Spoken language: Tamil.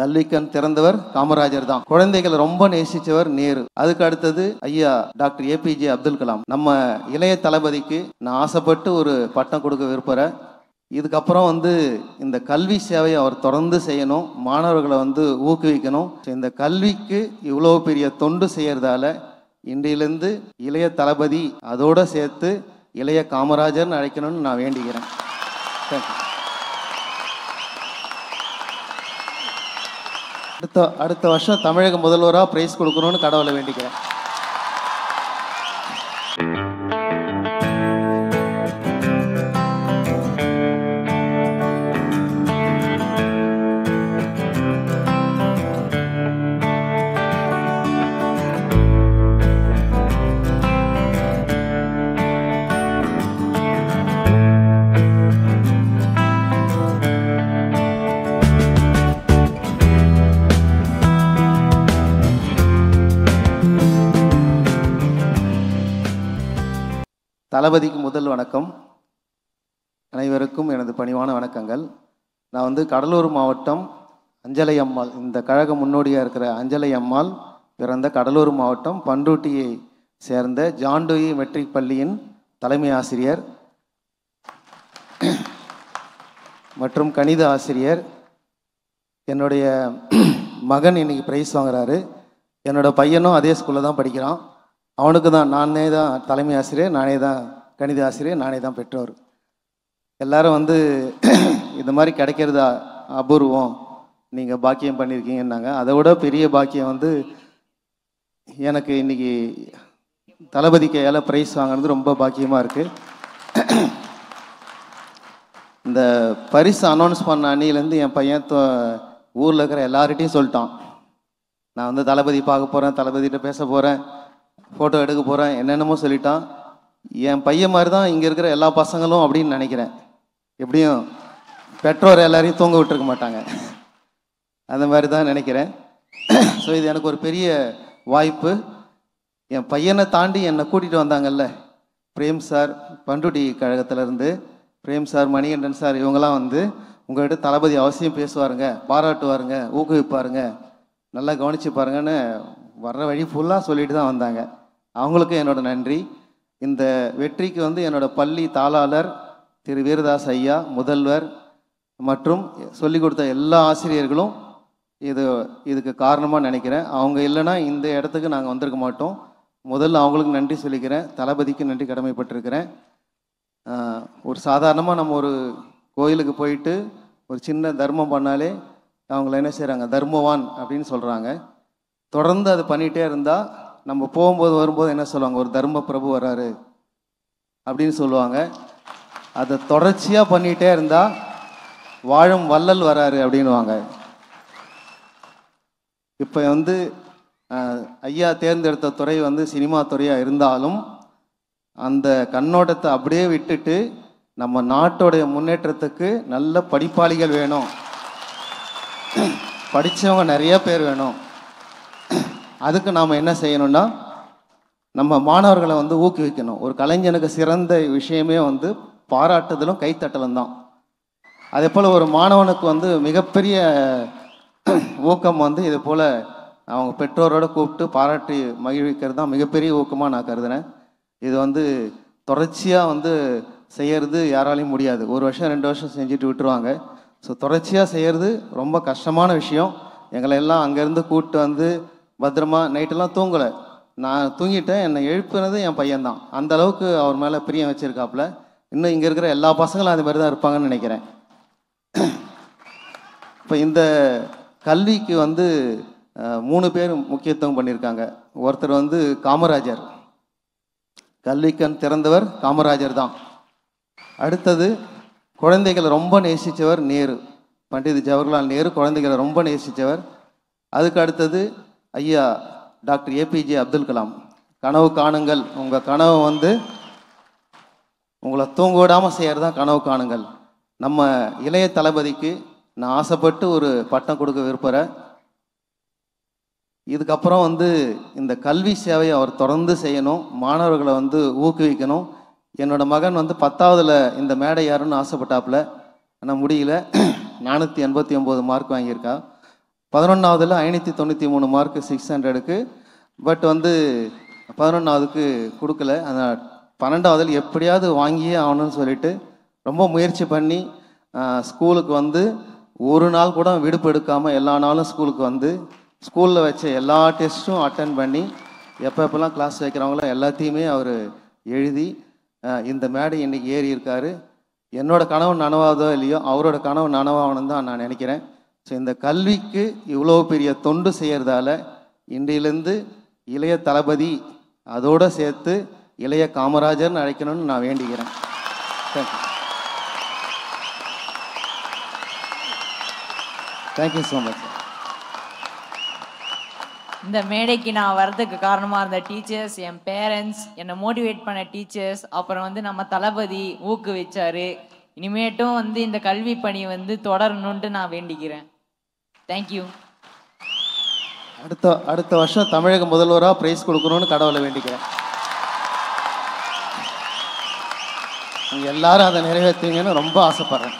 கல்விக்கண் திறந்தவர் காமராஜர் தான். குழந்தைகளை ரொம்ப நேசிச்சவர் நேரு. அதுக்கு அடுத்தது ஐயா டாக்டர் ஏபிஜே அப்துல் கலாம். நம்ம இளைய தளபதிக்கு நான் ஆசைப்பட்டு ஒரு பட்டம் கொடுக்க விரும்புகிறேன். இதுக்கப்புறம் இந்த கல்வி சேவையை அவர் தொடர்ந்து செய்யணும், மாணவர்களை ஊக்குவிக்கணும். இந்த கல்விக்கு இவ்வளோ பெரிய தொண்டு செய்யறதால இன்றையிலேருந்து இளைய தளபதி அதோடு சேர்த்து இளைய காமராஜர்னு அழைக்கணும்னு நான் வேண்டிக்கிறேன். அடுத்த வருஷம் தமிழக முதல்வராக பிரைஸ் கொடுக்கணும்னு கடவுளை வேண்டிக்கிறேன். தளபதிக்கு முதல் வணக்கம். அனைவருக்கும் எனது பணிவான வணக்கங்கள். நான் கடலூர் மாவட்டம் அஞ்சலை அம்மாள், இந்த கழக முன்னோடியாக இருக்கிற அஞ்சலை அம்மாள் பிறந்த கடலூர் மாவட்டம் பண்ருட்டியை சேர்ந்த ஜான்டூயி மெட்ரிக் பள்ளியின் தலைமை ஆசிரியர் மற்றும் கணித ஆசிரியர். என்னுடைய மகன் இன்னைக்கு ப்ரைஸ் வாங்குறாரு. என்னோடய பையனும் அதே ஸ்கூலில் தான் படிக்கிறான். அவனுக்கு தான் நானே தான் தலைமை ஆசிரியர், நானே தான் கணித ஆசிரியர், நானே தான் பெற்றோர். எல்லாரும் இந்த மாதிரி கிடைக்கிறதா அபூர்வம், நீங்கள் பாக்கியம் பண்ணியிருக்கீங்கன்னாங்க. அதை விட பெரிய பாக்கியம் எனக்கு இன்னைக்கு தளபதி கையால் ப்ரைஸ் வாங்கினது ரொம்ப பாக்கியமாக இருக்குது. இந்த பரிசு அனௌன்ஸ் பண்ண அன்னிலேருந்து என் பையன் ஊரில் இருக்கிற எல்லார்கிட்டையும் சொல்லிட்டான், நான் தளபதி பார்க்க போகிறேன், தளபதிகிட்ட பேச போகிறேன், ஃபோட்டோ எடுக்க போகிறேன், என்னென்னமோ சொல்லிட்டான். என் பையன் மாதிரி தான் இங்கே இருக்கிற எல்லா பசங்களும் அப்படின்னு நினைக்கிறேன். எப்படியும் பெற்றோர் எல்லாரையும் தூங்க விட்டுருக்க மாட்டாங்க, அந்த மாதிரி தான் நினைக்கிறேன். ஸோ இது எனக்கு ஒரு பெரிய வாய்ப்பு. என் பையனை தாண்டி என்னை கூட்டிகிட்டு வந்தாங்கல்ல பிரேம் சார், பண்ருட்டி கழகத்திலேருந்து பிரேம் சார், மணிகண்டன் சார், இவங்கெல்லாம் உங்கள்கிட்ட தளபதி அவசியம் பேசுவாருங்க, பாராட்டுவாருங்க, ஊக்குவிப்பாருங்க, நல்லா கவனிச்சு பாருங்கன்னு வர்ற வழி ஃபுல்லாக சொல்லிட்டு தான் வந்தாங்க. அவங்களுக்கு என்னோட நன்றி. இந்த வெற்றிக்கு என்னோட பள்ளி தாளாளர் திரு வீரதாஸ் ஐயா, முதல்வர் மற்றும் சொல்லிக் கொடுத்த எல்லா ஆசிரியர்களும் இதுக்கு காரணமாக நினைக்கிறேன். அவங்க இல்லைன்னா இந்த இடத்துக்கு நாங்கள் வந்திருக்க மாட்டோம். முதல்ல அவங்களுக்கு நன்றி சொல்லிக்கிறேன், தளபதிக்கு நன்றி கடமைப்பட்டிருக்கிறேன். ஒரு சாதாரணமாக நம்ம ஒரு கோயிலுக்கு போயிட்டு ஒரு சின்ன தர்மம் பண்ணாலே அவங்கள என்ன செய்கிறாங்க, தர்மவான் அப்படின்னு சொல்கிறாங்க. தொடர்ந்து அது பண்ணிகிட்டே இருந்தால் நம்ம போகும்போது வரும்போது என்ன சொல்லுவாங்க, ஒரு தர்ம பிரபு வராரு அப்படின்னு சொல்லுவாங்க. அதை தொடர்ச்சியாக பண்ணிகிட்டே இருந்தால் வாழும் வள்ளல் வராரு அப்படின்வாங்க. இப்போ ஐயா தேர்ந்தெடுத்த துறை சினிமா துறையாக இருந்தாலும் அந்த கண்ணோட்டத்தை அப்படியே விட்டுட்டு நம்ம நாட்டோடைய முன்னேற்றத்துக்கு நல்ல படிப்பாளிகள் வேணும், படித்தவங்க நிறைய பேர் வேணும். அதுக்கு நாம் என்ன செய்யணும்னா நம்ம மாணவர்களை ஊக்குவிக்கணும். ஒரு கலைஞனுக்கு சிறந்த விஷயமே பாராட்டுதலும் கைத்தட்டலும் தான். அதே போல் ஒரு மாணவனுக்கு மிகப்பெரிய ஊக்கம் இது போல் அவங்க பெற்றோரோடு கூப்பிட்டு பாராட்டி மகிழ்விக்கிறது தான் மிகப்பெரிய ஊக்கமாக நான் கருதுனேன். இது தொடர்ச்சியாக செய்கிறது யாராலையும் முடியாது. ஒரு வருஷம் 2 வருஷம் செஞ்சுட்டு விட்டுருவாங்க. ஸோ தொடர்ச்சியாக செய்கிறது ரொம்ப கஷ்டமான விஷயம். எங்களை எல்லாம் அங்கேருந்து கூப்பிட்டு பத்திரமா நைட்டெல்லாம் தூங்கலை, நான் தூங்கிட்டேன், என்னை எழுப்புனது என் பையன்தான். அந்த அளவுக்கு அவர் மேலே பிரியம் வச்சுருக்காப்புல. இன்னும் இங்கே இருக்கிற எல்லா பசங்களும் அது மாதிரி தான் இருப்பாங்கன்னு நினைக்கிறேன். இப்போ இந்த கல்விக்கு 3 பேர் முக்கியத்துவம் பண்ணியிருக்காங்க. ஒருத்தர் காமராஜர், கல்விக்கண் திறந்தவர் காமராஜர் தான். அடுத்தது குழந்தைகளை ரொம்ப நேசித்தவர் நேரு, பண்டித் ஜவஹர்லால் நேரு குழந்தைகளை ரொம்ப நேசித்தவர். அதுக்கு அடுத்தது ஐயா டாக்டர் ஏபிஜே அப்துல் கலாம். கனவு காணுங்கள், உங்கள் கனவு உங்களை தூங்க விடாமல் செய்கிறது தான் கனவு காணுங்கள். நம்ம இளைய தளபதிக்கு நான் ஆசைப்பட்டு ஒரு பட்டம் கொடுக்க விரும்புகிறேன். இதுக்கப்புறம் இந்த கல்வி சேவையை அவர் தொடர்ந்து செய்யணும், மாணவர்களை ஊக்குவிக்கணும். என்னோட மகன் 10ஆவதுல இந்த மேடை யாருன்னு ஆசைப்பட்டாப்புல, ஆனால் முடியல. 489 மார்க் வாங்கியிருக்கா. 11வதுல 593 மார்க்கு 600க்கு. பட் வந்து 11வதுக்கு கொடுக்கல. அந்த 12வதுல எப்படியாவது வாங்கியே ஆகணும்னு சொல்லிட்டு ரொம்ப முயற்சி பண்ணி ஸ்கூலுக்கு வந்து ஒரு நாள் கூட விடுப்பு எடுக்காமல் எல்லா நாளும் ஸ்கூலுக்கு வந்து ஸ்கூலில் வச்ச எல்லா டெஸ்ட்டும் அட்டன் பண்ணி எப்பப்பெல்லாம் கிளாஸ் வைக்கிறாங்களோ எல்லாத்தையுமே அவர் எழுதி இந்த மேடை இன்றைக்கி ஏறி இருக்கார். என்னோட கனவு நனவாதோ இல்லையோ அவரோட கனவு நனவாகணும்னு தான் நான் நினைக்கிறேன். ஸோ இந்த கல்விக்கு இவ்வளோ பெரிய தொண்டு செய்கிறதால இன்றையிலேருந்து இளைய தளபதி அதோடு சேர்த்து இளைய காமராஜர்னு அழைக்கணும்னு நான் வேண்டிக்கிறேன். Thank you so much. இந்த மேடைக்கு நான் வர்றதுக்கு காரணமாக இருந்த டீச்சர்ஸ், என் பேரண்ட்ஸ், என்னை மோட்டிவேட் பண்ண டீச்சர்ஸ், அப்புறம் வந்து நம்ம தளபதி ஊக்குவிச்சார். இனிமேட்டும் வந்து இந்த கல்வி பணி வந்து தொடரணுன்ட்டு நான் வேண்டிக்கிறேன். தேங்க்யூ. அடுத்த வருஷம் தமிழக முதல்வராக ப்ரைஸ் கொடுக்கணும்னு கடவுளை வேண்டிக்கிறேன். நீங்கள் எல்லாரும் அதை நிறைவேற்றுவீங்கன்னு ரொம்ப ஆசைப்பட்றேன்.